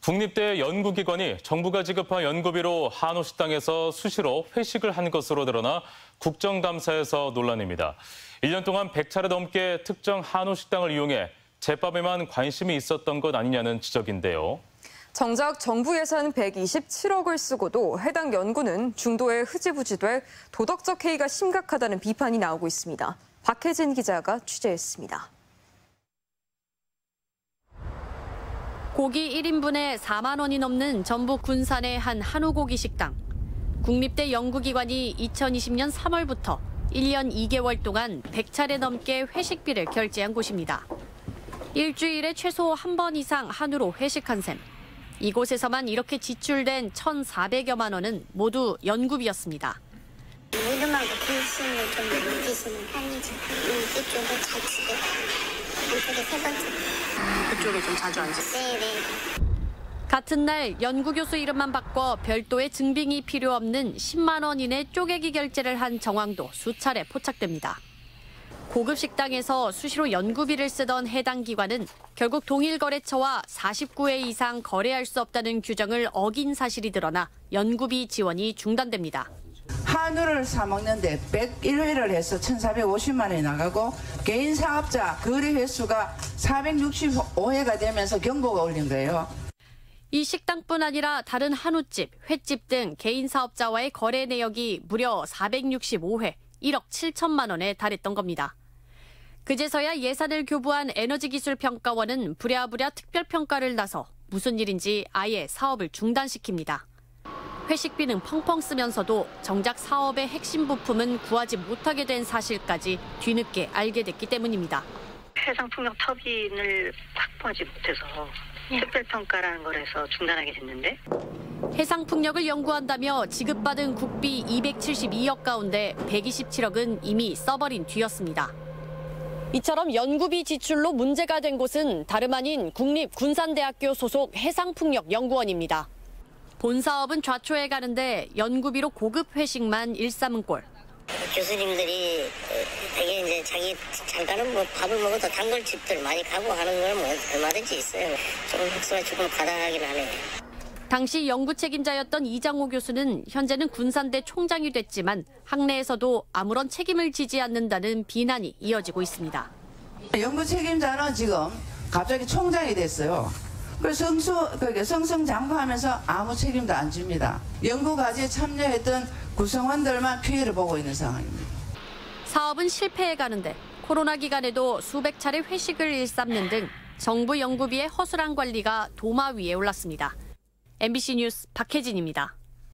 국립대 연구기관이 정부가 지급한 연구비로 한우 식당에서 수시로 회식을 한 것으로 드러나 국정감사에서 논란입니다. 1년 동안 100차례 넘게 특정 한우 식당을 이용해 제밥에만 관심이 있었던 것 아니냐는 지적인데요. 정작 정부 예산 127억을 쓰고도 해당 연구는 중도에 흐지부지돼 도덕적 해이가 심각하다는 비판이 나오고 있습니다. 박혜진 기자가 취재했습니다. 고기 1인분에 4만 원이 넘는 전북 군산의 한 한우고기 식당. 국립대 연구기관이 2020년 3월부터 1년 2개월 동안 100차례 넘게 회식비를 결제한 곳입니다. 일주일에 최소 한 번 이상 한우로 회식한 셈. 이곳에서만 이렇게 지출된 1,400여만 원은 모두 연구비였습니다. 모두만큼 관심을 좀 느끼시는 편이죠. 이쪽도 잘 치고, 한쪽에 세 번째. 그쪽에 좀 자주 앉으세요? 네네. 같은 날 연구교수 이름만 바꿔 별도의 증빙이 필요 없는 10만 원 이내 쪼개기 결제를 한 정황도 수차례 포착됩니다. 고급 식당에서 수시로 연구비를 쓰던 해당 기관은 결국 동일거래처와 49회 이상 거래할 수 없다는 규정을 어긴 사실이 드러나 연구비 지원이 중단됩니다. 한우를 사 먹는데 101회를 해서 1,450만 원이 나가고 개인 사업자 거래 횟수가 465회가 되면서 경고가 올린 거예요. 이 식당뿐 아니라 다른 한우집, 횟집 등 개인 사업자와의 거래 내역이 무려 465회, 1억 7천만 원에 달했던 겁니다. 그제서야 예산을 교부한 에너지기술평가원은 부랴부랴 특별평가를 나서 무슨 일인지 아예 사업을 중단시킵니다. 회식비는 펑펑 쓰면서도 정작 사업의 핵심 부품은 구하지 못하게 된 사실까지 뒤늦게 알게 됐기 때문입니다. 해상풍력 터빈을 확보하지 못해서 특별평가라는 거에서 중단하게 됐는데. 해상풍력을 연구한다며 지급받은 국비 272억 가운데 127억은 이미 써버린 뒤였습니다. 이처럼 연구비 지출로 문제가 된 곳은 다름 아닌 국립군산대학교 소속 해상풍력연구원입니다. 본 사업은 좌초해 가는데 연구비로 고급 회식만 일삼은 꼴. 교수님들이 되게 이제 자기 잠깐은 뭐 밥을 먹어도 단골집들 많이 가고 하는 걸 뭐 얼마든지 있어요. 좀 흑수가 조금 과다하긴 하네요. 당시 연구 책임자였던 이장호 교수는 현재는 군산대 총장이 됐지만 학내에서도 아무런 책임을 지지 않는다는 비난이 이어지고 있습니다. 연구 책임자는 지금 갑자기 총장이 됐어요. 그래서 승승장구하면서 아무 책임도 안 집니다. 연구 과제에 참여했던 구성원들만 피해를 보고 있는 상황입니다. 사업은 실패해 가는데 코로나 기간에도 수백 차례 회식을 일삼는 등 정부 연구비의 허술한 관리가 도마 위에 올랐습니다. MBC 뉴스 박혜진입니다.